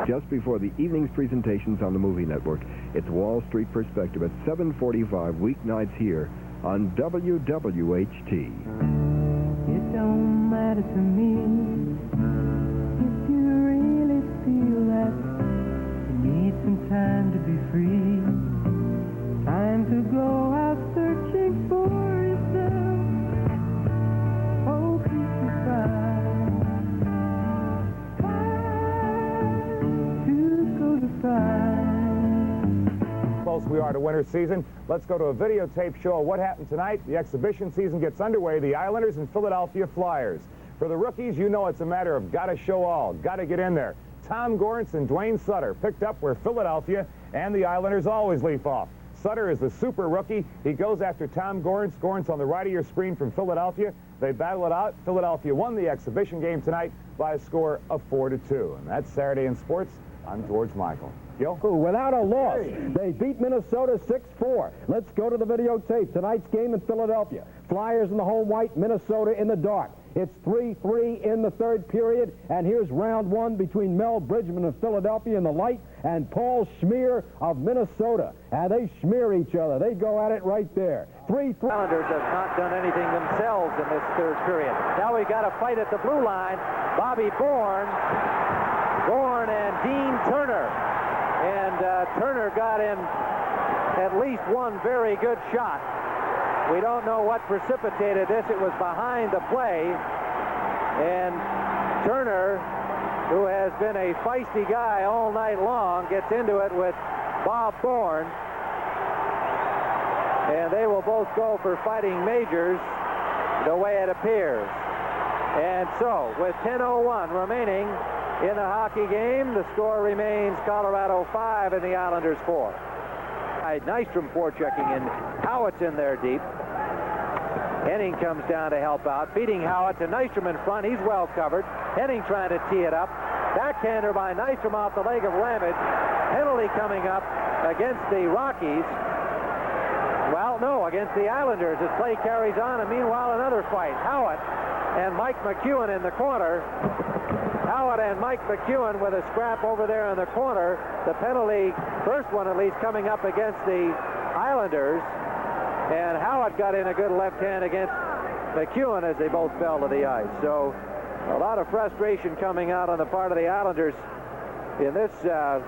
just before the evening's presentations on the Movie Network. It's Wall Street Perspective at 7:45 weeknights here on WWHT. It don't matter to me if you really feel that you need some time to be free, time to go out searching for yourself. Oh, keep your fire to go to fire. Close we are to winter season. Let's go to a videotape show of what happened tonight. The exhibition season gets underway. The Islanders and Philadelphia Flyers. For the rookies, you know it's a matter of gotta show all, gotta get in there. Tom Gorntz and Dwayne Sutter picked up where Philadelphia and the Islanders always leave off. Sutter is the super rookie. He goes after Tom Gorntz. Gorntz on the right of your screen from Philadelphia. They battle it out. Philadelphia won the exhibition game tonight by a score of 4-2. And that's Saturday in Sports. I'm George Michael. Gil? Without a loss, they beat Minnesota 6-4. Let's go to the videotape. Tonight's game in Philadelphia. Flyers in the home white, Minnesota in the dark. It's 3-3 in the third period, and here's round one between Mel Bridgman of Philadelphia in the light and Paul Schmier of Minnesota. And they smear each other. They go at it right there. 3-3. Islanders have not done anything themselves in this third period. Now we got a fight at the blue line. Bobby Bourne and Dean Turner. And Turner got in at least one very good shot. We don't know what precipitated this. It was behind the play. And Turner, who has been a feisty guy all night long, gets into it with Bob Bourne. And they will both go for fighting majors the way it appears. And so, with 10:01 remaining in the hockey game, the score remains Colorado 5 and the Islanders 4. Nystrom forechecking in. Howitt's in there deep. Henning comes down to help out, beating Howitt to Nystrom in front. He's well covered. Henning trying to tee it up. Backhander by Nystrom off the leg of Ramage. Penalty coming up against the Rockies. Well, no, against the Islanders as play carries on, and meanwhile another fight. Howitt and Mike McEwen in the corner. Howitt and Mike McEwen with a scrap over there in the corner. The penalty, first one at least, coming up against the Islanders. And Howitt got in a good left hand against McEwen as they both fell to the ice. So a lot of frustration coming out on the part of the Islanders in this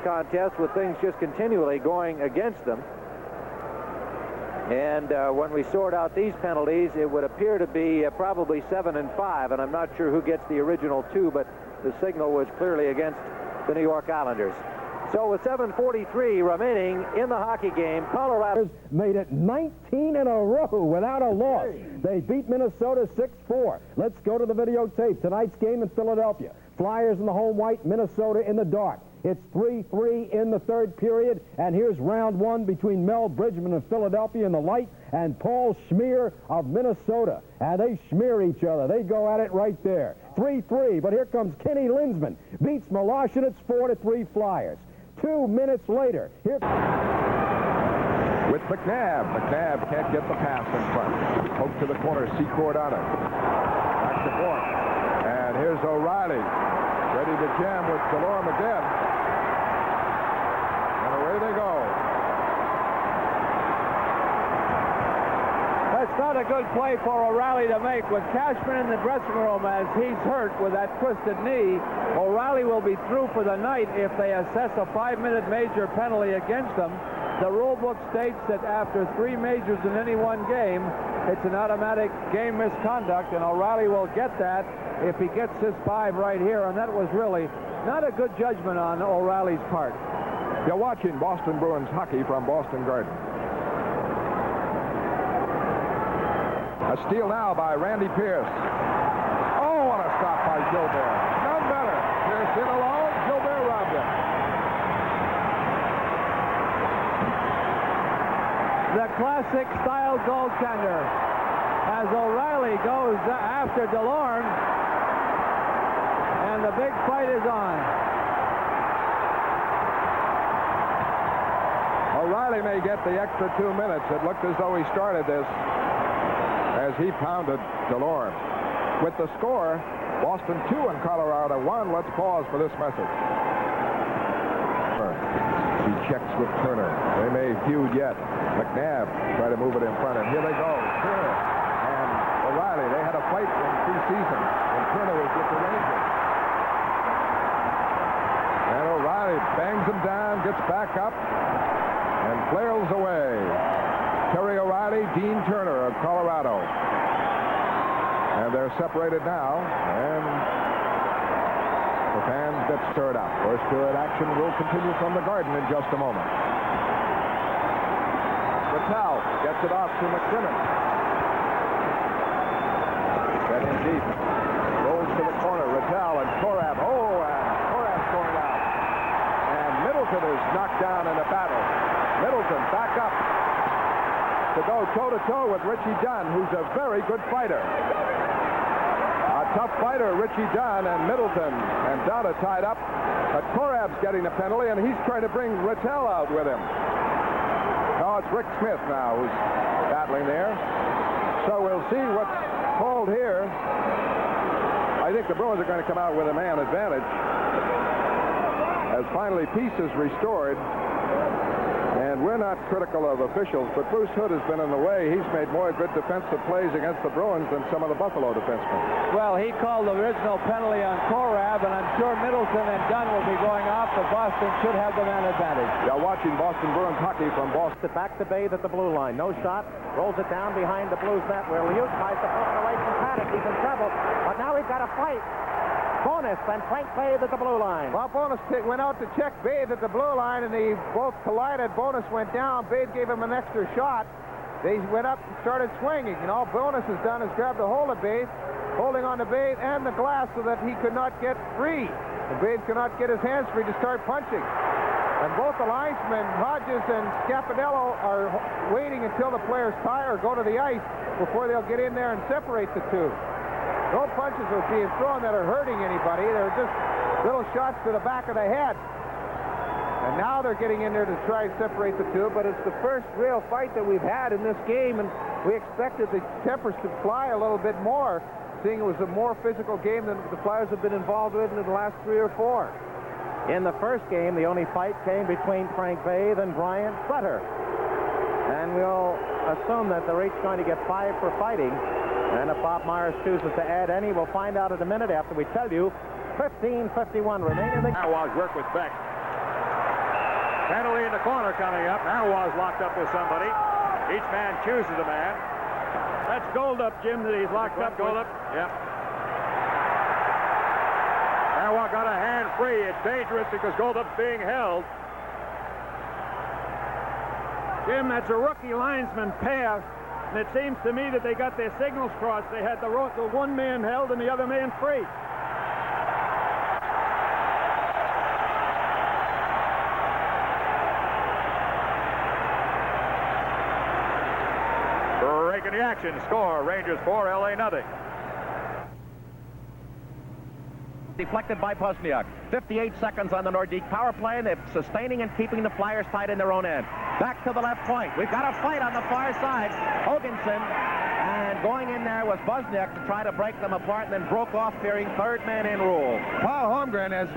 contest, with things just continually going against them. And when we sort out these penalties, it would appear to be probably 7-5, and I'm not sure who gets the original two, but the signal was clearly against the New York Islanders. So with 7:43 remaining in the hockey game, Colorado made it 19 in a row without a loss. They beat Minnesota 6-4. Let's go to the videotape. Tonight's game in Philadelphia. Flyers in the home white, Minnesota in the dark. It's 3-3 in the third period, and here's round one between Mel Bridgman of Philadelphia in the light and Paul Schmier of Minnesota. And they smear each other. They go at it right there. 3-3, but here comes Kenny Linsman. Beats Milosh, it's 4-3 Flyers. 2 minutes later, here... With McNabb. McNabb can't get the pass in front. Poke to the corner, Secord on it. Back to Bourne. And here's O'Reilly. Ready to jam with Delorme again. And away they go. That's not a good play for O'Reilly to make. With Cashman in the dressing room as he's hurt with that twisted knee, O'Reilly will be through for the night if they assess a 5-minute major penalty against them. The rule book states that after 3 majors in any one game, it's an automatic game misconduct, and O'Reilly will get that if he gets this 5 right here, and that was really not a good judgment on O'Reilly's part. You're watching Boston Bruins hockey from Boston Garden. A steal now by Randy Pierce. Oh, what a stop by Gilbert. None better. Pierce in alone. Gilbert robbed him. The classic style goaltender as O'Reilly goes after Delorme, and the big fight is on. O'Reilly may get the extra 2 minutes. It looked as though he started this as he pounded Delorme. With the score, Boston 2 and Colorado 1. Let's pause for this message. He checks with Turner. They may feud yet. McNabb try to move it in front, and here they go. Turner and O'Reilly. They had a fight in preseason when Turner was with the Rangers. And O'Reilly bangs him down, gets back up, and flails away. Terry O'Reilly, Dean Turner of Colorado. And they're separated now, and the fans get stirred up. First period action will continue from the Garden in just a moment. Rattel gets it off to McKinnon. Getting deep. Rolls to the corner. Rattel and Korab. Oh, and Korab's going out. And Middleton is knocked down in a battle. Middleton back up to go toe-to-toe with Richie Dunn, who's a very good fighter. Tough fighter, Richie Dunn and Middleton, and Dunn are tied up, but Korab's getting the penalty, and he's trying to bring Rattel out with him. Oh, it's Rick Smith now who's battling there. So we'll see what's called here. I think the Bruins are going to come out with a man advantage as finally peace is restored. And we're not critical of officials, but Bruce Hood has been in the way. He's made more good defensive plays against the Bruins than some of the Buffalo defensemen. Well, he called the original penalty on Korab, and I'm sure Middleton and Dunn will be going off, so Boston should have the man advantage. You're watching Boston Bruins hockey from Boston. Back to bathe at the blue line. No shot. Rolls it down behind the Blues net where Liut tries to push it away from Paddock. He's in trouble, but now we've got a fight. Bonus and Frank bathed at the blue line. Well, Bonus went out to check Bathe at the blue line, and they both collided. Bonus went down. Bathe gave him an extra shot. They went up and started swinging. And all Bonus has done is grabbed a hold of Bathe, holding on to Bathe and the glass so that he could not get free. And Bathe could not get his hands free to start punching. And both the linesmen, Hodges and Scapadello, are waiting until the players tire or go to the ice before they'll get in there and separate the two. No punches are being thrown that are hurting anybody. They're just little shots to the back of the head. And now they're getting in there to try and separate the two, but it's the first real fight that we've had in this game, and we expected the tempers to fly a little bit more, seeing it was a more physical game than the Flyers have been involved with in the last 3 or 4. In the first game, the only fight came between Frank Bathe and Bryant Sutter. And we'll assume that they're each going to get 5 for fighting. And if Bob Myers chooses to add any, we'll find out in a minute after we tell you 15:51 remaining. Narwaz work with Beck. Penalty in the corner coming up. Narwaz locked up with somebody. Each man chooses a man. That's Goldup, Jim, that he's locked up. Goldup. Yep. Narwaz got a hand free. It's dangerous because Goldup's being held. Jim, that's a rookie linesman pair. And it seems to me that they got their signals crossed. They had the one man held and the other man free. Breaking the action. Score. Rangers 4, LA nothing. Deflected by Pozniak. 58 seconds on the Nordique power play, and they're sustaining and keeping the Flyers tight in their own end. Back to the left point. We've got a fight on the far side. Hoganson, and going in there was Pozniak to try to break them apart, and then broke off fearing third man in rule. Paul Holmgren, as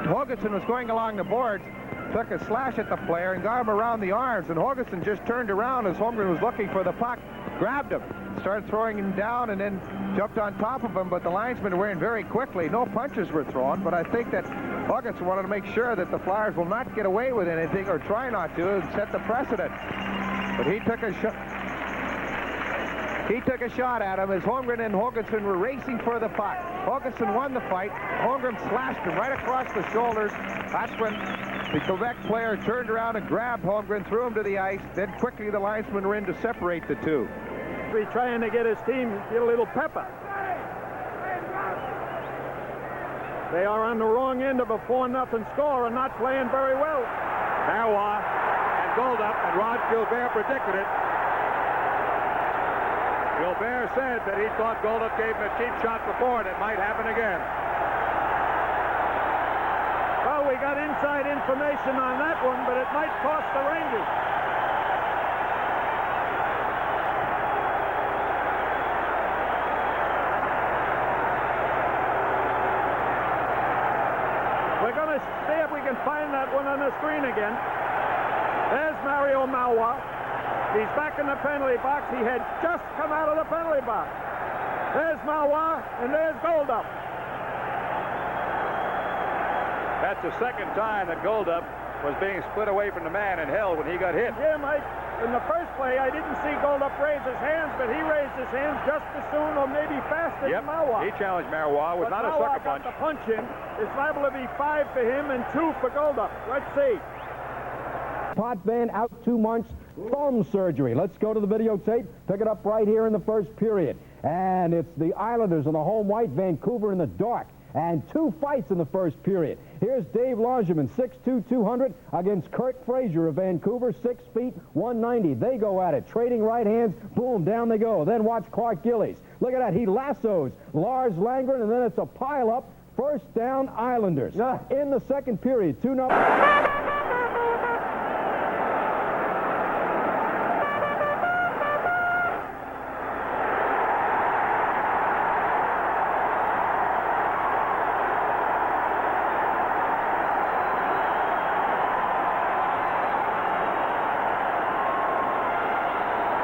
Hoganson was going along the boards, took a slash at the player and got him around the arms, and Hoganson just turned around as Holmgren was looking for the puck, grabbed him, started throwing him down, and then jumped on top of him, but the linesmen were in very quickly. No punches were thrown, but I think that Hoganson wanted to make sure that the Flyers will not get away with anything, or try not to, and set the precedent. But he took a shot. He took a shot at him as Holmgren and Hoganson were racing for the puck. Hoganson won the fight. Holmgren slashed him right across the shoulders. That's when the Quebec player turned around and grabbed Holmgren, threw him to the ice. Then quickly the linesmen were in to separate the two. He's trying to get his team get a little pepper. They are on the wrong end of a 4-0 score and not playing very well. Narwaz and Goldup, and Rod Gilbert predicted it. Gilbert said that he thought Goldup gave him a cheap shot before, and it might happen again. Well, we got inside information on that one, but it might cost the Rangers. We're going to see if we can find that one on the screen again. There's Mario Malwa. He's back in the penalty box. He had just come out of the penalty box. There's Malwa, and there's Goldup. That's the second time that Goldup was being split away from the man and held when he got hit. Yeah, Mike. In the first play, I didn't see Goldup raise his hands, but he raised his hands just as soon or maybe faster than Malwa. He challenged Marois. It was not a sucker punch. Got the punch in. It's liable to be 5 for him and 2 for Goldup. Let's see. Potvin out 2 months, thumb surgery. Let's go to the videotape. Pick it up right here in the first period. And it's the Islanders in the home white, Vancouver in the dark. And 2 fights in the first period. Here's Dave Longerman, 6'2", 200, against Kurt Frazier of Vancouver, 6 feet, 190. They go at it, trading right hands. Boom, down they go. Then watch Clark Gillies. Look at that. He lassos Lars Langren, and then it's a pile-up. First down, Islanders. In the second period, 2-0.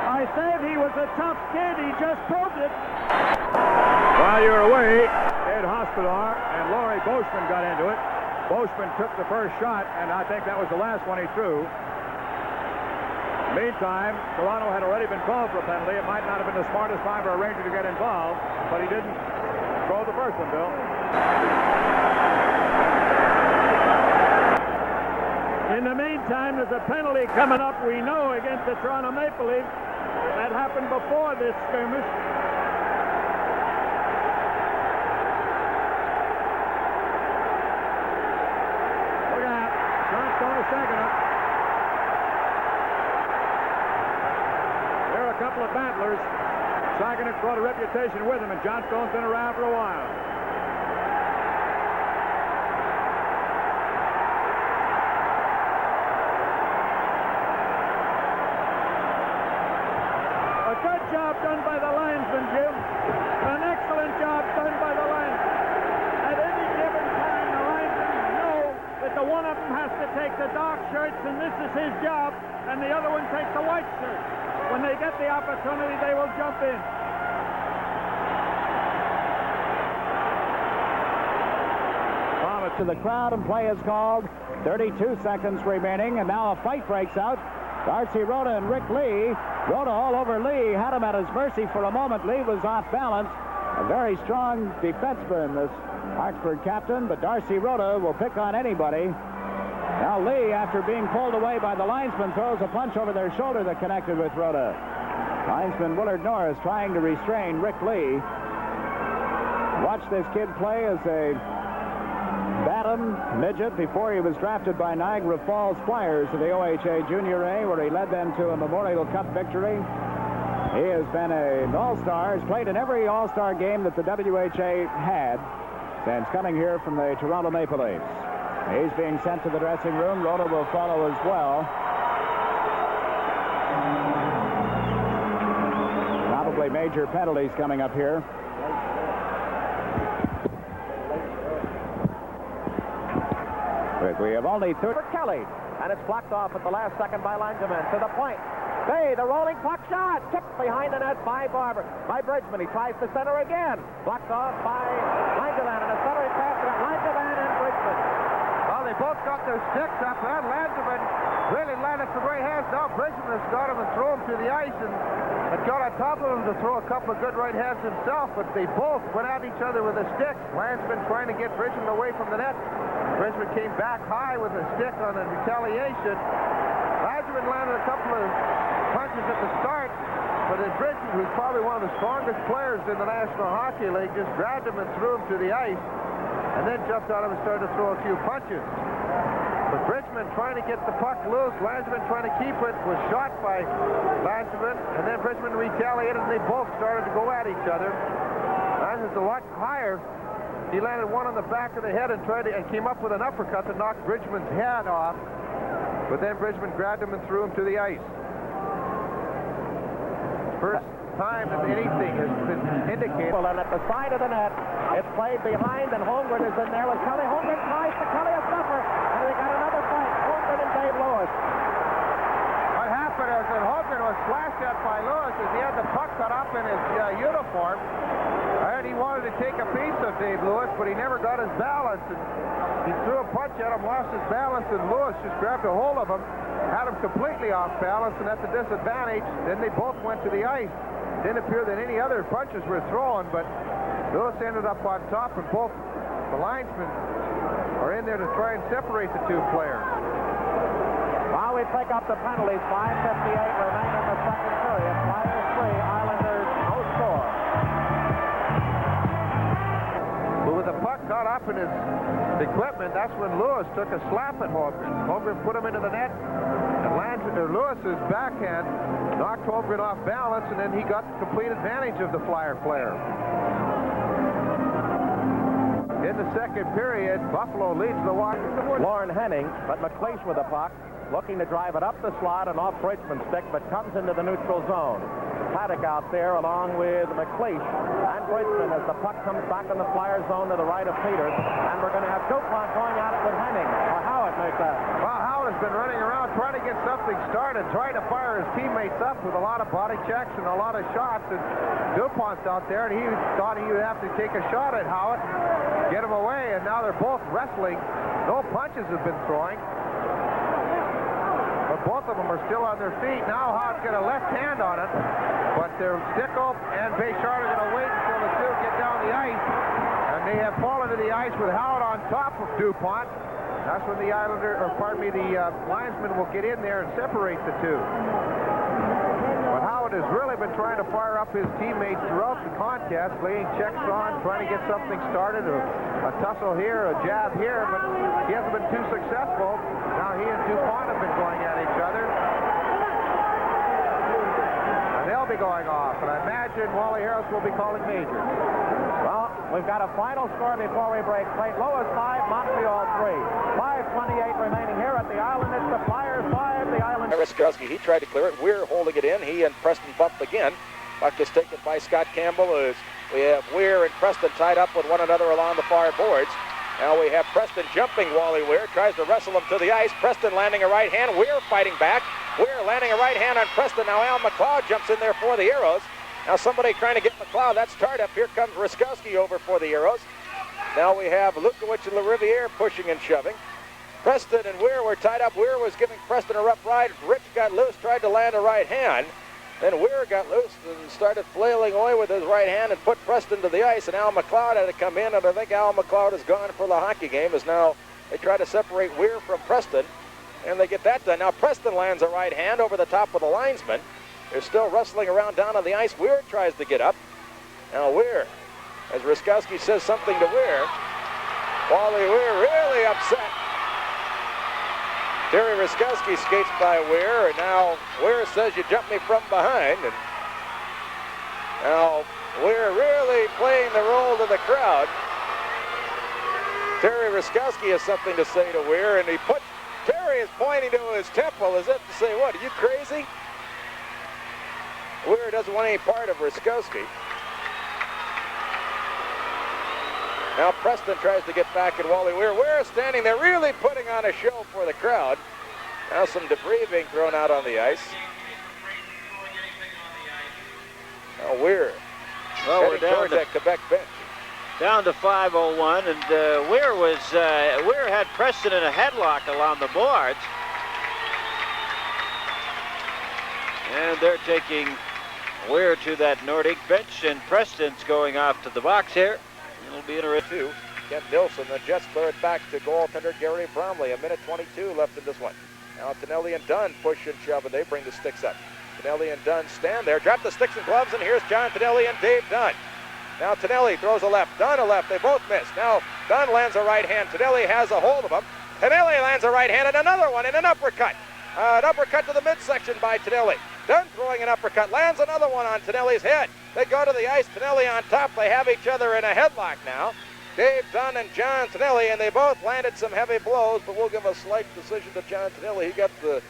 I said he was a tough kid. He just proved it. While you were away, Ed Hospodar and Laurie Boschman got into it. Boschman took the first shot, and I think that was the last one he threw. Meantime, Toronto had already been called for a penalty. It might not have been the smartest time for a Ranger to get involved, but he didn't throw the first one, Bill. In the meantime, there's a penalty coming up, we know, against the Toronto Maple Leafs. That happened before this skirmish. Look out. Johnstone is stacking up. There are a couple of battlers. Sagan brought a reputation with him, and Johnstone's been around for a while. Job done by the linesman, Jim. An excellent job done by the linesman. At any given time, the linesmen know that the one of them has to take the dark shirts, and this is his job, and the other one takes the white shirt. When they get the opportunity, they will jump in. To the crowd, and play is called. 32 seconds remaining, and now a fight breaks out. Darcy Rhoda and Rick Lee. Rhoda all over Lee, had him at his mercy for a moment. Lee was off balance. A very strong defenseman, this Hartford captain, but Darcy Rhoda will pick on anybody. Now Lee, after being pulled away by the linesman, throws a punch over their shoulder that connected with Rhoda. Linesman Willard Norris trying to restrain Rick Lee. Watch this kid play as a Batum midget before he was drafted by Niagara Falls Flyers to the OHA Junior A, where he led them to a Memorial Cup victory. He has been an all-star. He's played in every all-star game that the WHA had since coming here from the Toronto Maple Leafs. He's being sent to the dressing room. Rhoda will follow as well. Probably major penalties coming up here. We have only 30. For Kelly, and it's blocked off at the last second by Langeman. To the point. Bay, the rolling puck shot. Tipped behind the net by Barber. By Bridgman. He tries to center again. Blocked off by Langeman, and a centering pass to Langeman and Bridgman. Well, they both got their sticks up. And Langeman really landed some right hands. Now Bridgman has got him and throw him to the ice, and got on top of him to throw a couple of good right hands himself, but they both went at each other with a stick. Langeman trying to get Bridgman away from the net. Bridgman came back high with a stick on a retaliation. Langeman landed a couple of punches at the start, but then Bridgman, who's probably one of the strongest players in the National Hockey League, just grabbed him and threw him to the ice, and then jumped on him and started to throw a few punches. But Bridgman trying to get the puck loose, Langeman trying to keep it, was shot by Langeman, and then Bridgman retaliated, and they both started to go at each other. Langeman's a lot higher. He landed one on the back of the head and came up with an uppercut that knocked Bridgman's head off. But then Bridgman grabbed him and threw him to the ice. First time that anything has been indicated. Well, and at the side of the net, it's played behind, and Holmgren is in there with Kelly. Holmgren tries to Kelly a stuffer, and they got another fight. Holmgren and Dave Lewis. happened is that Hogan was flashed at by Lewis as he had the puck cut up in his uniform. And he wanted to take a piece of Dave Lewis, but he never got his balance. And he threw a punch at him, lost his balance, and Lewis just grabbed a hold of him, had him completely off balance and at the disadvantage. Then they both went to the ice. Didn't appear that any other punches were thrown, but Lewis ended up on top, and both the linesmen are in there to try and separate the two players. While we pick up the penalties, 5:58 remain in the second period. Flyers 3, Islanders no score. But with the puck caught up in his equipment, that's when Lewis took a slap at Holmgren. Holmgren put him into the net, and Lewis's backhand knocked Holmgren off balance, and then he got complete advantage of the Flyer player. In the second period, Buffalo leads the Washington. Lauren Henning, but McLeish with the puck, looking to drive it up the slot and off Bridgman's stick, but comes into the neutral zone. Paddock out there along with McLeish and Bridgman as the puck comes back in the Flyer zone to the right of Peters, and we're going to have Dupont going at it with Henning. Or Howard make that. Well, Howard's been running around trying to get something started, trying to fire his teammates up with a lot of body checks and a lot of shots, and Dupont's out there, and he thought he would have to take a shot at Howard, get him away, and now they're both wrestling. No punches have been throwing. But both of them are still on their feet. Now Howard's got a left hand on it, but they're Sticko and Bayshard are going to wait until the two get down the ice, and they have fallen to the ice with Howard on top of Dupont. That's when the linesman will get in there and separate the two. But Howard has really been trying to fire up his teammates throughout the contest, laying checks on, trying to get something started, a tussle here, a jab here, but he hasn't been too successful. Now he and Dupont have been going at each other. And they'll be going off, and I imagine Wally Harris will be calling majors. Well, we've got a final score before we break. St. Louis 5, Montreal 3. 5:28 remaining here at the Island. It's the Flyers 5, the Island. Riskowski, he tried to clear it. Weir holding it in. He and Preston bump again. Puck is taken by Scott Campbell. As we have Weir and Preston tied up with one another along the far boards. Now we have Preston jumping Wally Weir. Tries to wrestle him to the ice. Preston landing a right hand. Weir fighting back. Weir landing a right hand on Preston. Now Al McLeod jumps in there for the Arrows. Now somebody trying to get McLeod. That's Tardif. Here comes Riskowski over for the Arrows. Now we have Lukowicz and LaRiviere pushing and shoving. Preston and Weir were tied up. Weir was giving Preston a rough ride. Rich got loose, tried to land a right hand. Then Weir got loose and started flailing away with his right hand and put Preston to the ice, and Al McLeod had to come in, and I think Al McLeod is gone for the hockey game, as now they try to separate Weir from Preston, and they get that done. Now Preston lands a right hand over the top of the linesman. They're still wrestling around down on the ice. Weir tries to get up. Now Weir, as Riskowski says something to Weir, Wally Weir really upset. Terry Riskowski skates by Weir, and now Weir says, "You jumped me from behind." And now Weir really playing the role to the crowd. Terry Riskowski has something to say to Weir, and Terry is pointing to his temple as if to say, "What, are you crazy?" Weir doesn't want any part of Riskowski. Now Preston tries to get back at Wally Weir. Weir standing there really putting on a show for the crowd. Now some debris being thrown out on the ice. Now Weir heading toward that Quebec bench. Down to 5:01, and Weir had Preston in a headlock along the boards. And they're taking Weir to that Nordic bench, and Preston's going off to the box here. It'll be interesting. Ken Nilsson, the Jets clear it back to goaltender Gary Bromley. 1:22 left in this one. Now Tonelli and Dunn push and shove, and they bring the sticks up. Tonelli and Dunn stand there, drop the sticks and gloves, and here's John Tonelli and Dave Dunn. Now Tonelli throws a left, Dunn a left, they both miss. Now Dunn lands a right hand, Tonelli has a hold of him. Tonelli lands a right hand and another one in an uppercut. An uppercut to the midsection by Tonelli. Dunn throwing an uppercut, lands another one on Tonelli's head. They go to the ice, Tonelli on top. They have each other in a headlock now. Dave Dunn and John Tonelli, and they both landed some heavy blows, but we'll give a slight decision to John Tonelli. He got the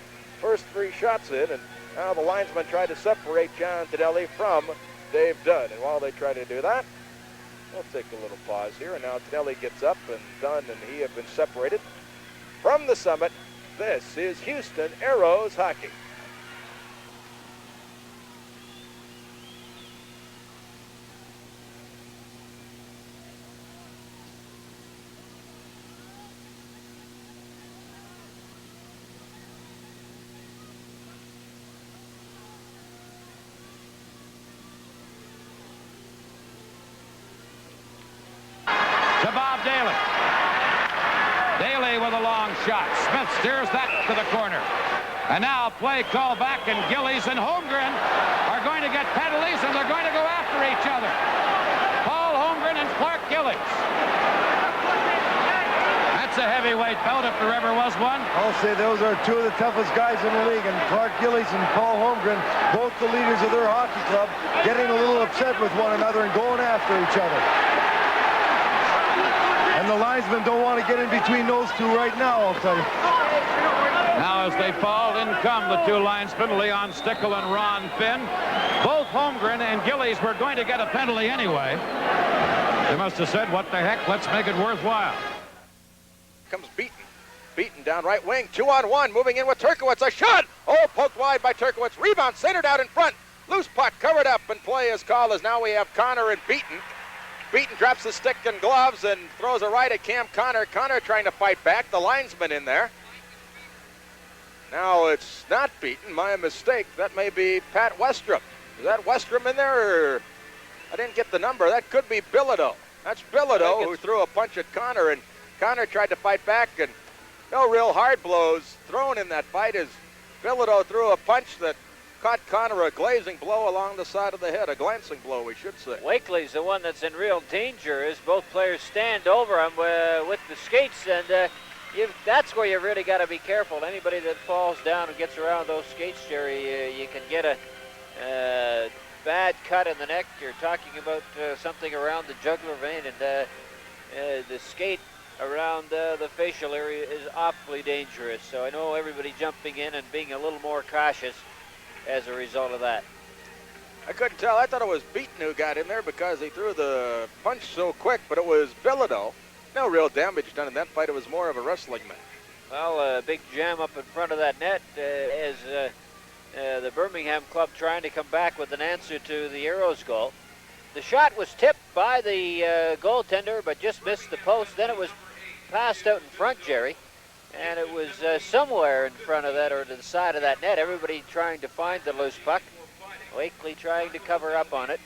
first 3 shots in, and now the linesman tried to separate John Tonelli from Dave Dunn. And while they try to do that, we'll take a little pause here. And now Tonelli gets up, and Dunn and he have been separated from the summit. This is Houston Aeros hockey. to Bob Daly. Daly with a long shot. Smith steers that to the corner. And now play call back, and Gillies and Holmgren are going to get penalties, and they're going to go after each other. Paul Holmgren and Clark Gillies. That's a heavyweight bout if there ever was one. I'll say those are two of the toughest guys in the league, and Clark Gillies and Paul Holmgren, both the leaders of their hockey club, getting a little upset with one another and going after each other. And the linesmen don't want to get in between those two right now, I'll tell you. Now as they fall, in come the two linesmen, Leon Stickle and Ron Finn. Both Holmgren and Gillies were going to get a penalty anyway. They must have said, what the heck, let's make it worthwhile. Comes Beaton down right wing, 2-on-1, moving in with Turkowitz, a shot! Oh, poked wide by Turkowitz, rebound, centered out in front. Loose puck, covered up, and play is called as now we have Connor and Beaton. Beaton drops the stick and gloves and throws a right at Cam Connor. Connor trying to fight back, the linesman in there. Now it's not Beaton, my mistake. That may be Pat Westrom. Is that Westrom in there? Or I didn't get the number. That could be Bilodeau. That's Bilodeau who threw a punch at Connor, and Connor tried to fight back, and no real hard blows thrown in that fight as Bilodeau threw a punch that caught Connor a glazing blow along the side of the head, a glancing blow, we should say. Wakely's the one that's in real danger as both players stand over him with the skates, and that's where you really got to be careful. Anybody that falls down and gets around those skates, Jerry, you can get a bad cut in the neck. You're talking about something around the jugular vein, and the skate around the facial area is awfully dangerous. So I know everybody jumping in and being a little more cautious as a result of that. I couldn't tell. I thought it was Beaton who got in there because he threw the punch so quick, but it was Bilodeau. No real damage done in that fight. It was more of a wrestling match. Well, a big jam up in front of that net as the Birmingham club trying to come back with an answer to the Arrows goal. The shot was tipped by the goaltender, but just missed the post. Then it was passed out in front, Jerry, and it was somewhere in front of that or to the side of that net. Everybody trying to find the loose puck. Wakely trying to cover up on it,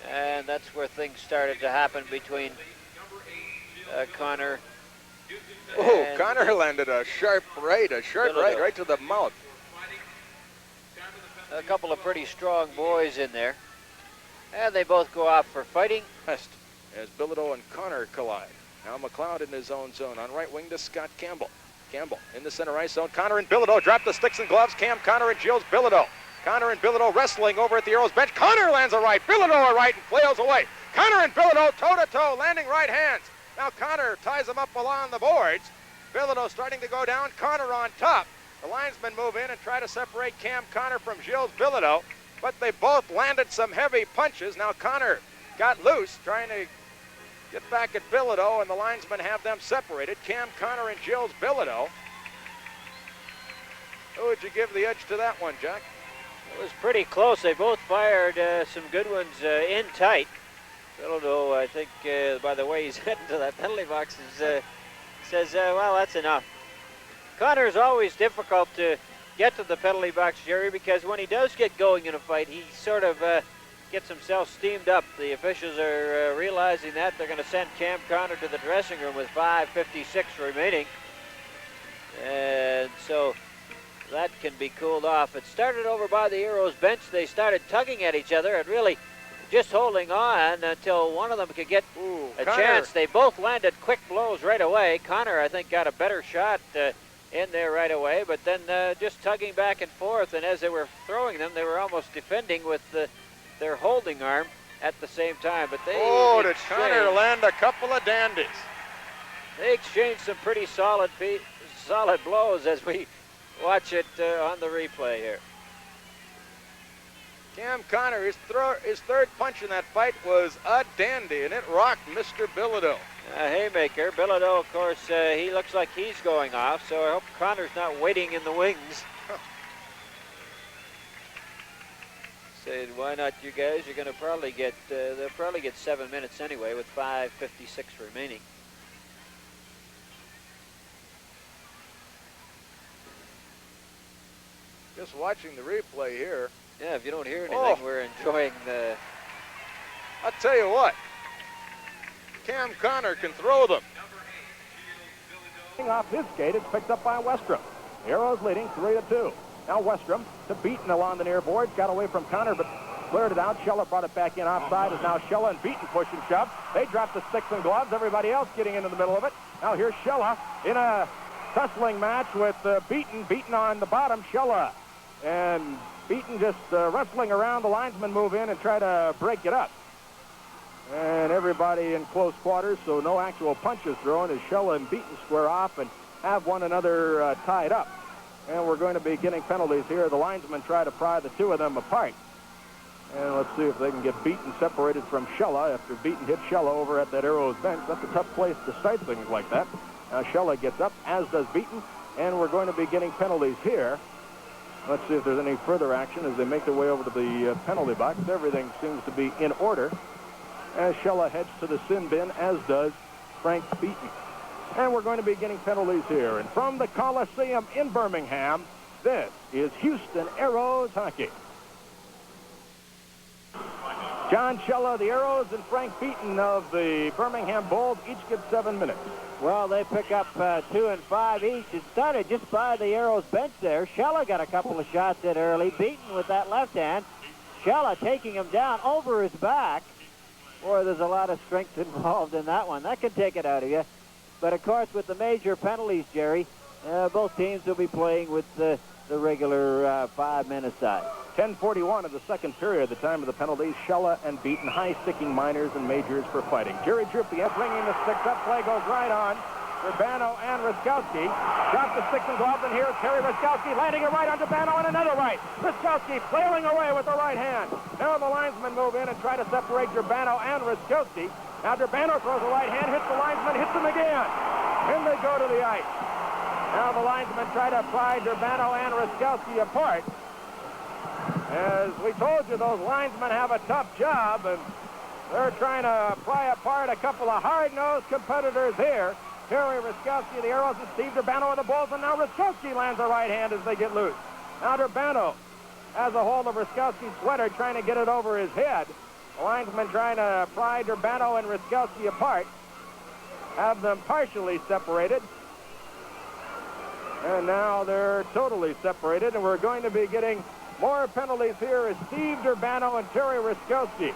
and that's where things started to happen between Connor. Oh, Connor landed a sharp right to the mouth. A couple of pretty strong boys in there, and they both go off for fighting. As Bilodeau and Connor collide. Now McLeod in his own zone on right wing to Scott Campbell. Campbell in the center ice zone. Connor and Bilodeau drop the sticks and gloves. Cam Connor and Gilles Bilodeau. Connor and Bilodeau wrestling over at the Arrows bench. Connor lands a right. Bilodeau a right and flails away. Connor and Bilodeau toe-to-toe, landing right hands. Now Connor ties him up along the boards. Bilodeau starting to go down. Connor on top. The linesmen move in and try to separate Cam Connor from Gilles Bilodeau, but they both landed some heavy punches. Now Connor got loose, trying to get back at Bilodeau, and the linesmen have them separated. Cam Connor and Gilles Bilodeau. Who would you give the edge to that one, Jack? It was pretty close. They both fired some good ones in tight. Bilodeau, I think, by the way he's heading to that penalty box, says, well, that's enough. Connor's always difficult to get to the penalty box, Jerry, because when he does get going in a fight, he sort of gets himself steamed up. The officials are realizing that. They're going to send Cam Connor to the dressing room with 5:56 remaining. And so that can be cooled off. It started over by the Arrows bench. They started tugging at each other and really just holding on until one of them could get a chance. They both landed quick blows right away. Connor, I think, got a better shot in there right away, but then just tugging back and forth, and as they were throwing them, they were almost defending with their holding arm at the same time. But they did Connor land a couple of dandies. They exchanged some pretty solid blows as we watch it on the replay here. Cam Connor, his third punch in that fight was a dandy, and it rocked Mr. Bilodeau. A haymaker. Bilodeau, of course, he looks like he's going off, so I hope Connor's not waiting in the wings. Said, why not you guys? You're going to probably get, they'll probably get 7 minutes anyway with 5:56 remaining. Just watching the replay here. Yeah, if you don't hear anything, we're enjoying the... I'll tell you what. Cam Connor can throw them. Off his skate, it's picked up by Westrom. The Arrows leading 3-2. Now Westrom to Beaton along the near boards. Got away from Connor, but cleared it out. Schella brought it back in offside. Is now Schella and Beaton push and shove. They drop the sticks and gloves. Everybody else getting into the middle of it. Now here's Schella in a tussling match with Beaton. Beaton on the bottom. Schella and Beaton just wrestling around. The linesmen move in and try to break it up. And everybody in close quarters, so no actual punches thrown as Schella and Beaton square off and have one another tied up. And we're going to be getting penalties here. The linesmen try to pry the two of them apart. And let's see if they can get Beaton separated from Schella after Beaton hit Schella over at that Arrows bench. That's a tough place to start things like that. Now Schella gets up, as does Beaton, and we're going to be getting penalties here. Let's see if there's any further action as they make their way over to the penalty box. Everything seems to be in order as Schella heads to the sin bin, as does Frank Beaton. And we're going to be getting penalties here. And from the Coliseum in Birmingham, this is Houston Arrows hockey. John Schella, the Arrows, and Frank Beaton of the Birmingham Bulls each get 7 minutes. Well, they pick up 2 and 5 each. It started just by the Arrows bench there. Schella got a couple of shots in early. Beaton with that left hand. Schella taking him down over his back. Boy, there's a lot of strength involved in that one. That can take it out of you. But, of course, with the major penalties, Jerry, both teams will be playing with the regular 5 men aside. 10:41 of the second period, the time of the penalties. Schella and Beaton, high-sticking minors and majors for fighting. Jerry Druppier bringing the sticks up. Play goes right on. Urbano and Ruskowski drop the sticks and gloves, and here's Terry Ruskowski landing a right on Urbano and another right. Ruskowski flailing away with the right hand. Now the linesmen move in and try to separate Urbano and Ruskowski. Now Urbano throws a right hand, hits the linesman, hits him again. And they go to the ice. Now the linesmen try to pry Urbano and Ruskowski apart. As we told you, those linesmen have a tough job, and they're trying to pry apart a couple of hard-nosed competitors here. Terry Ruskowski of the Arrows and Steve Urbano of the Bulls, and now Ruskowski lands a right hand as they get loose. Now Urbano has a hold of Ruskowski's sweater, trying to get it over his head. The linesmen trying to pry Urbano and Ruskowski apart, have them partially separated. And now they're totally separated, and we're going to be getting more penalties here as Steve Urbano and Terry Ruskowski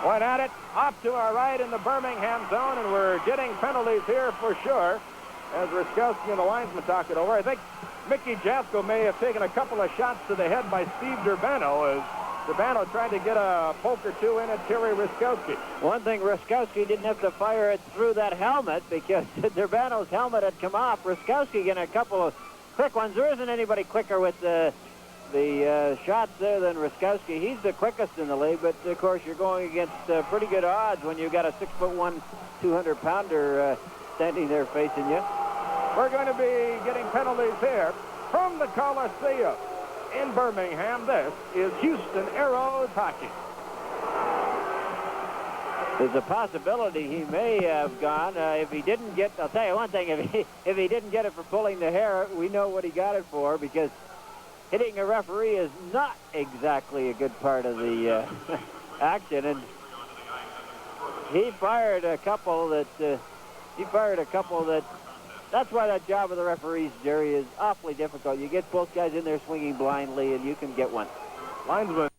went at it off to our right in the Birmingham zone, and we're getting penalties here for sure as Ruskowski and the linesman talk it over. I think Mickey Jasko may have taken a couple of shots to the head by Steve Urbano as Urbano tried to get a poke or two in at Terry Ruskowski. One thing, Ruskowski didn't have to fire it through that helmet because Urbano's helmet had come off. Ruskowski getting a couple of quick ones. There isn't anybody quicker with the shots there than Ruskowski. He's the quickest in the league, but of course you're going against pretty good odds when you've got a 6'1", 200-pounder standing there facing you. We're going to be getting penalties here from the Coliseum in Birmingham. This is Houston Arrows hockey. There's a possibility he may have gone if he didn't get. I'll tell you one thing: if he didn't get it for pulling the hair, we know what he got it for, because hitting a referee is not exactly a good part of the action, and he fired a couple that. That's why that job of the referees, Jerry, is awfully difficult. You get both guys in there swinging blindly, and you can get one. Linesman